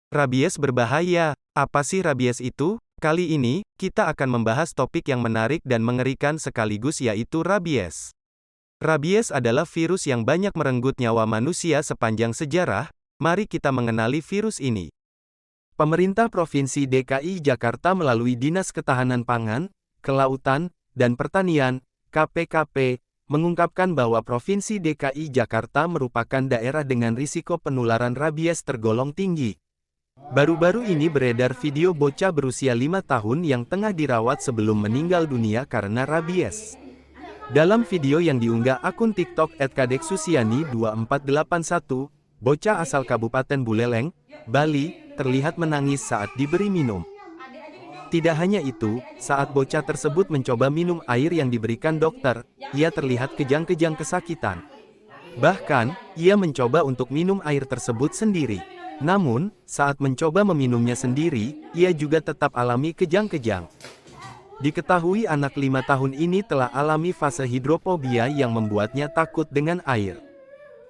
Rabies berbahaya. Apa sih rabies itu? Kali ini, kita akan membahas topik yang menarik dan mengerikan sekaligus yaitu rabies. Rabies adalah virus yang banyak merenggut nyawa manusia sepanjang sejarah. Mari kita mengenali virus ini. Pemerintah Provinsi DKI Jakarta melalui Dinas Ketahanan Pangan, Kelautan, dan Pertanian, KPKP, mengungkapkan bahwa Provinsi DKI Jakarta merupakan daerah dengan risiko penularan rabies tergolong tinggi. Baru-baru ini beredar video bocah berusia 5 tahun yang tengah dirawat sebelum meninggal dunia karena rabies. Dalam video yang diunggah akun TikTok @kadeksusiani2481, bocah asal Kabupaten Buleleng, Bali, terlihat menangis saat diberi minum. Tidak hanya itu, saat bocah tersebut mencoba minum air yang diberikan dokter, ia terlihat kejang-kejang kesakitan. Bahkan, ia mencoba untuk minum air tersebut sendiri. Namun, saat mencoba meminumnya sendiri, ia juga tetap alami kejang-kejang. Diketahui anak 5 tahun ini telah alami fase hidrofobia yang membuatnya takut dengan air.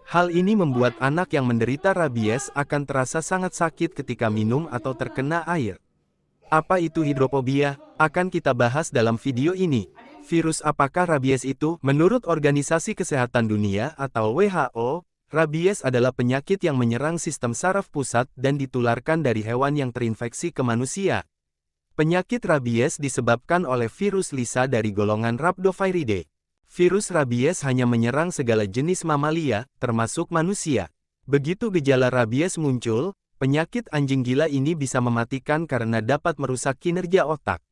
Hal ini membuat anak yang menderita rabies akan terasa sangat sakit ketika minum atau terkena air. Apa itu hidrofobia? Akan kita bahas dalam video ini. Virus apakah rabies itu? Menurut Organisasi Kesehatan Dunia atau WHO, rabies adalah penyakit yang menyerang sistem saraf pusat dan ditularkan dari hewan yang terinfeksi ke manusia. Penyakit rabies disebabkan oleh virus Lisa dari golongan Rhabdoviridae. Virus rabies hanya menyerang segala jenis mamalia, termasuk manusia. Begitu gejala rabies muncul, penyakit anjing gila ini bisa mematikan karena dapat merusak kinerja otak.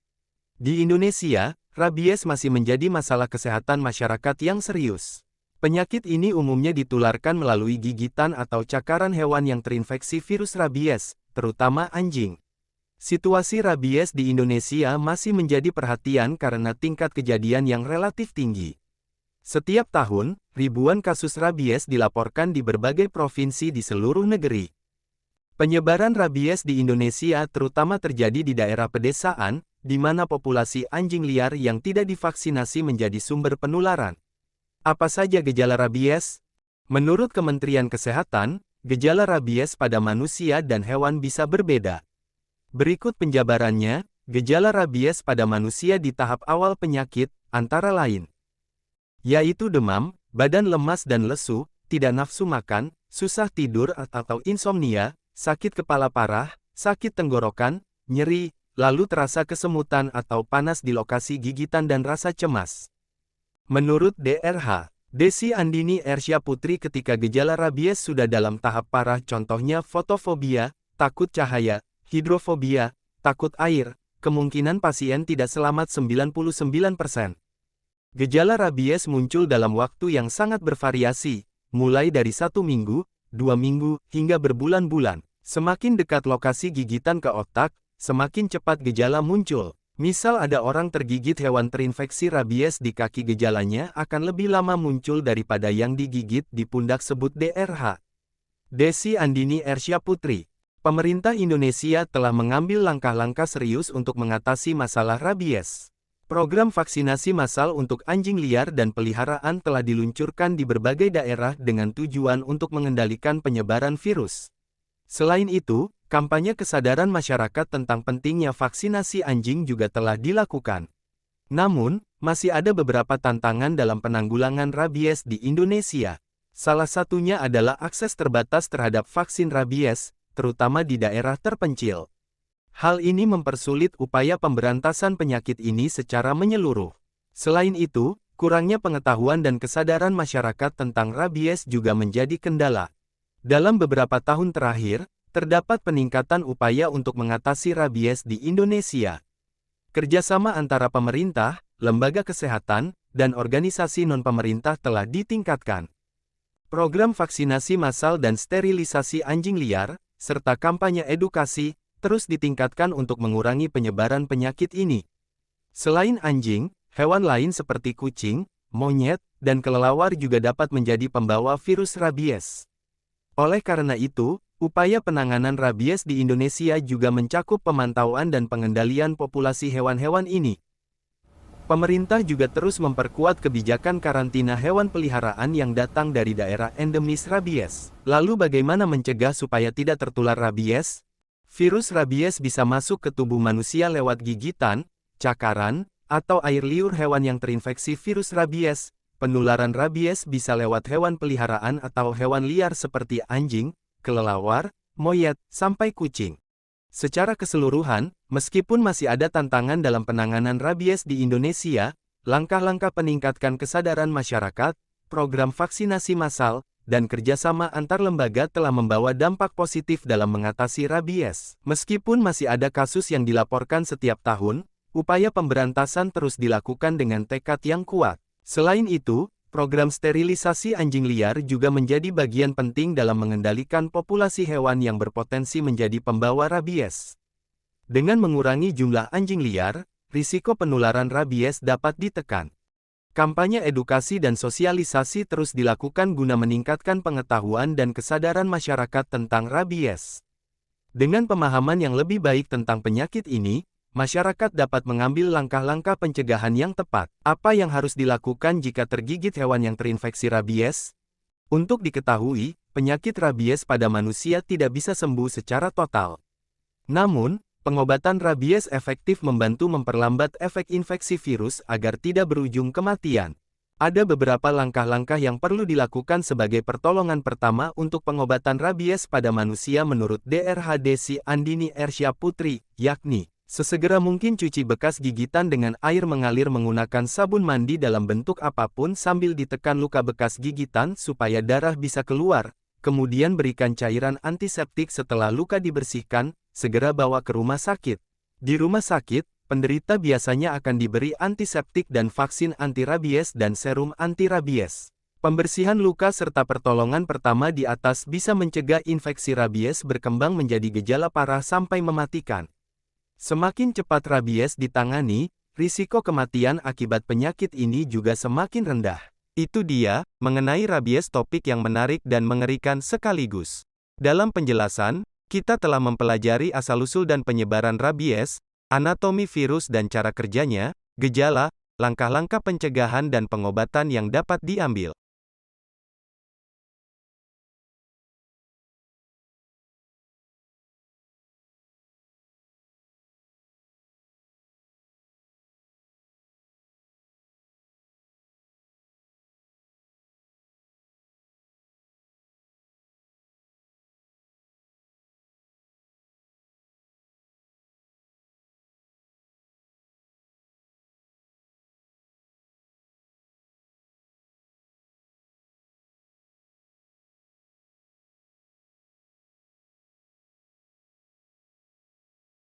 Di Indonesia, rabies masih menjadi masalah kesehatan masyarakat yang serius. Penyakit ini umumnya ditularkan melalui gigitan atau cakaran hewan yang terinfeksi virus rabies, terutama anjing. Situasi rabies di Indonesia masih menjadi perhatian karena tingkat kejadian yang relatif tinggi. Setiap tahun, ribuan kasus rabies dilaporkan di berbagai provinsi di seluruh negeri. Penyebaran rabies di Indonesia terutama terjadi di daerah pedesaan, di mana populasi anjing liar yang tidak divaksinasi menjadi sumber penularan. Apa saja gejala rabies? Menurut Kementerian Kesehatan, gejala rabies pada manusia dan hewan bisa berbeda. Berikut penjabarannya, gejala rabies pada manusia di tahap awal penyakit, antara lain, yaitu demam, badan lemas dan lesu, tidak nafsu makan, susah tidur atau insomnia, sakit kepala parah, sakit tenggorokan, nyeri, lalu terasa kesemutan atau panas di lokasi gigitan dan rasa cemas. Menurut DRH, Desi Andini Ersya Putri, ketika gejala rabies sudah dalam tahap parah contohnya fotofobia, takut cahaya, hidrofobia, takut air, kemungkinan pasien tidak selamat 99%. Gejala rabies muncul dalam waktu yang sangat bervariasi, mulai dari 1 minggu, 2 minggu, hingga berbulan-bulan. Semakin dekat lokasi gigitan ke otak, semakin cepat gejala muncul. Misal ada orang tergigit hewan terinfeksi rabies di kaki, gejalanya akan lebih lama muncul daripada yang digigit di pundak, sebut DRH. Desi Andini Ersya Putri. Pemerintah Indonesia telah mengambil langkah-langkah serius untuk mengatasi masalah rabies. Program vaksinasi massal untuk anjing liar dan peliharaan telah diluncurkan di berbagai daerah dengan tujuan untuk mengendalikan penyebaran virus. Selain itu, kampanye kesadaran masyarakat tentang pentingnya vaksinasi anjing juga telah dilakukan. Namun, masih ada beberapa tantangan dalam penanggulangan rabies di Indonesia. Salah satunya adalah akses terbatas terhadap vaksin rabies, terutama di daerah terpencil. Hal ini mempersulit upaya pemberantasan penyakit ini secara menyeluruh. Selain itu, kurangnya pengetahuan dan kesadaran masyarakat tentang rabies juga menjadi kendala. Dalam beberapa tahun terakhir, terdapat peningkatan upaya untuk mengatasi rabies di Indonesia. Kerjasama antara pemerintah, lembaga kesehatan, dan organisasi non-pemerintah telah ditingkatkan. Program vaksinasi massal dan sterilisasi anjing liar, serta kampanye edukasi, terus ditingkatkan untuk mengurangi penyebaran penyakit ini. Selain anjing, hewan lain seperti kucing, monyet, dan kelelawar juga dapat menjadi pembawa virus rabies. Oleh karena itu, upaya penanganan rabies di Indonesia juga mencakup pemantauan dan pengendalian populasi hewan-hewan ini. Pemerintah juga terus memperkuat kebijakan karantina hewan peliharaan yang datang dari daerah endemis rabies. Lalu bagaimana mencegah supaya tidak tertular rabies? Virus rabies bisa masuk ke tubuh manusia lewat gigitan, cakaran, atau air liur hewan yang terinfeksi virus rabies. Penularan rabies bisa lewat hewan peliharaan atau hewan liar seperti anjing, kelelawar, moyet, sampai kucing. Secara keseluruhan, meskipun masih ada tantangan dalam penanganan rabies di Indonesia, langkah-langkah peningkatan kesadaran masyarakat, program vaksinasi massal, dan kerjasama antar lembaga telah membawa dampak positif dalam mengatasi rabies. Meskipun masih ada kasus yang dilaporkan setiap tahun, upaya pemberantasan terus dilakukan dengan tekad yang kuat. Selain itu, program sterilisasi anjing liar juga menjadi bagian penting dalam mengendalikan populasi hewan yang berpotensi menjadi pembawa rabies. Dengan mengurangi jumlah anjing liar, risiko penularan rabies dapat ditekan. Kampanye edukasi dan sosialisasi terus dilakukan guna meningkatkan pengetahuan dan kesadaran masyarakat tentang rabies. Dengan pemahaman yang lebih baik tentang penyakit ini, masyarakat dapat mengambil langkah-langkah pencegahan yang tepat. Apa yang harus dilakukan jika tergigit hewan yang terinfeksi rabies? Untuk diketahui, penyakit rabies pada manusia tidak bisa sembuh secara total. Namun, pengobatan rabies efektif membantu memperlambat efek infeksi virus agar tidak berujung kematian. Ada beberapa langkah-langkah yang perlu dilakukan sebagai pertolongan pertama untuk pengobatan rabies pada manusia menurut Dr. Desi Andini Ersya Putri, yakni sesegera mungkin cuci bekas gigitan dengan air mengalir menggunakan sabun mandi dalam bentuk apapun sambil ditekan luka bekas gigitan supaya darah bisa keluar, kemudian berikan cairan antiseptik setelah luka dibersihkan, segera bawa ke rumah sakit. Di rumah sakit, penderita biasanya akan diberi antiseptik dan vaksin anti-rabies dan serum anti-rabies. Pembersihan luka serta pertolongan pertama di atas bisa mencegah infeksi rabies berkembang menjadi gejala parah sampai mematikan. Semakin cepat rabies ditangani, risiko kematian akibat penyakit ini juga semakin rendah. Itu dia, mengenai rabies, topik yang menarik dan mengerikan sekaligus. Dalam penjelasan, kita telah mempelajari asal-usul dan penyebaran rabies, anatomi virus dan cara kerjanya, gejala, langkah-langkah pencegahan dan pengobatan yang dapat diambil.